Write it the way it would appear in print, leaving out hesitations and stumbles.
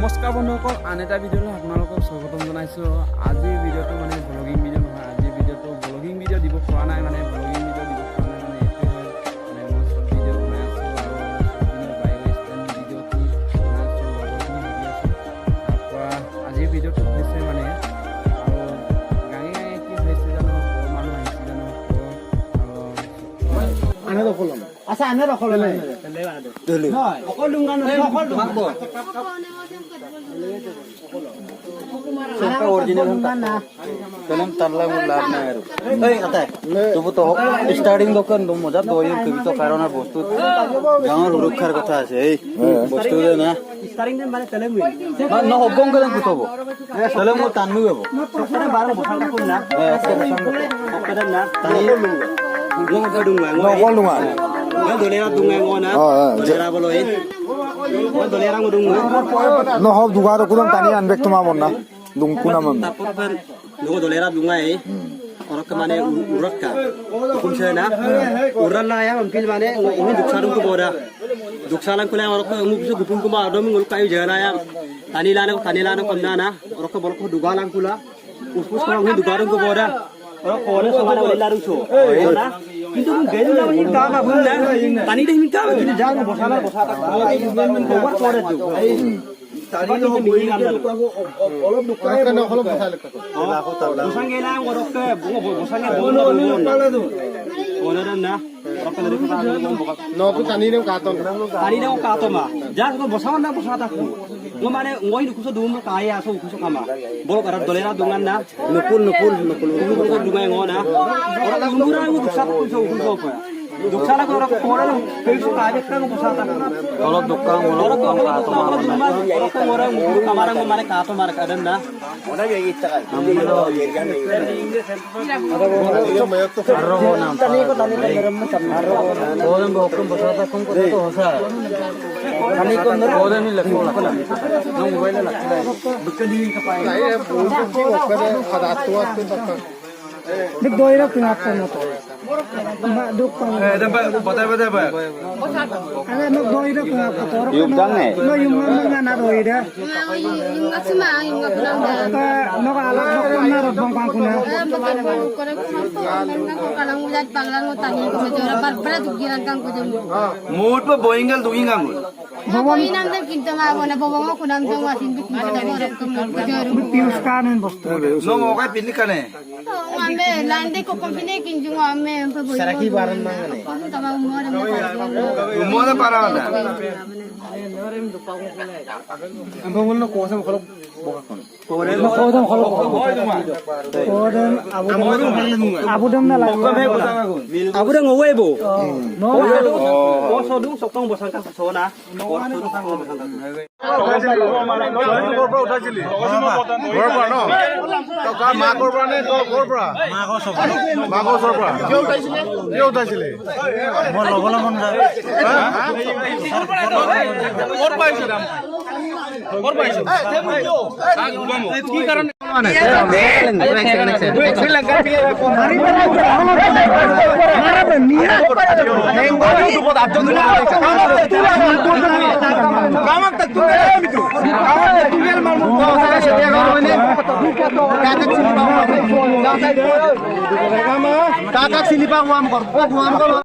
নমস্কাৰ বন্ধুসকল, আন এটা ভিডিঅ'লৈ আপোনালোকক স্বাগতম জনাইছোঁ। আজিৰ ভিডিঅ'টো মানে ব্লগিং ভিডিঅ' নহয়, আজিৰ ভিডিঅ'টো ব্লগিং ভিডিঅ' দিব পৰা নাই, মানে ব্লগিং ভিডিঅ' দিব পৰা নাই মানে এইটোৱে হয়। মানে মই শ্বৰ্ট ভিডিঅ' বনাই আছোঁ আৰু শ্বৰ্টখিনিৰ বায়ো ষ্টেণ্ড ভিডিঅ'টো বনাই আছোঁ, লগৰখিনি সুধি আছোঁ। তাৰপৰা আজিৰ ভিডিঅ'টো হৈছে মানে আৰু গাঁৱে গাঁৱে কি হৈছে জানো, মানুহ আহিছে জানো আনে ৰখলাম আচ্ছা আনে ৰখলে নাই ধলি নহয় অকল দুংগান অকল দুংগান Saka original na. Kalam tarla mo lab na ero. Hey, ata. Tubo to starting dokan dum moja to yun kibito karona bostu. Gaon rukhar kotha ase. Hey, bostu de na. starting din bale tele mu Na hogong kalam kutobo. Tele mo tanmu bebo. sokane barang bosal ka kunna okada na tani ngong ka dunga Nokol dunga. na dolera dunga ngona dolera bolo e dolera ngudunga No hob dugaro kudam tani anbek tuma monna. Dung kuna mam. tapos kan lugo dolera dunga e orang kemana urat ka hukum saya na urat lah ya mungkin mana ini duksarum ku boda duksalan kula orang ke umum bisa gupung ku ma adom ngul kayu jana ya tani lana komna na orang ke bolok dugalan kula uspus kalau ini dugarum ku boda orang kore samana boleh laru so na কিন্তু গেল না মানে কাম আগুন না পানি দে হিন কাম কিন্তু যা বসালা বসাতা খবর করে দিও তানি নো বই অলপ দুকাই কেন অলপ বসাই লেখা বসাঙ্গে না ওরকে বসাঙ্গে বন্ধ পালে দু ওনারা না ওরকে ধরে কথা নো তো তানি নো কাতো মা যা তো বসাও না বসাতা ও মানে ওই নুকুসো দুম কাই আসো নুকুসো কামা বল কারা দলেরা দুঙ্গান না নুকুল দুঙ্গাই ngona ওরা দুঙ্গুরা নুকুসা কুসো কুসো পা দুকসালা ওরা কোরা কেইসো কাজে কাম বসাতা Kalau dukang mulok kang kato ma. orang kamar mana kato mar kadan na Arro nam. Kodam bokum basata kum ko to hosa. Kani ko ndar kodam ni lakko lakko. No mobile lakko. bukadi ka pai Dik doira pinata na to. Duk pang. Ada no doira pinata to. Yung dang eh. No yung mga na doira. Yung asma yung kulang Ka no ala no na robang pang kuna. kalang ulat panglang utang ko medyo barbara dugiran kang ko dum. মুঠ বইঙ্গেল দুইঙ্গাং Bawang inang din kinta nga ako na bawang ako nang jang wasin bit mo da mo ko mo. Pius kanin bosto. নো মকাই পিনি কানে Ame lande ko kompine kinjung ame pa boy. Saraki baran mangane. Tama mo na mo. উমোদে পারা না ambon no kosam kholo bokakon Kodam kholo. Kodam abudam na la. abu da ngowe bo No. ko so dung sok tong bosang ka so na ko so dung sang bosang ka মাকৰ পৰা নে কৰ পৰা মাকৰ ওচৰৰ পৰা কিয় উঠাইছিলে Mo lobolo mon ja. কি কাৰণে kakak sini pa uam kor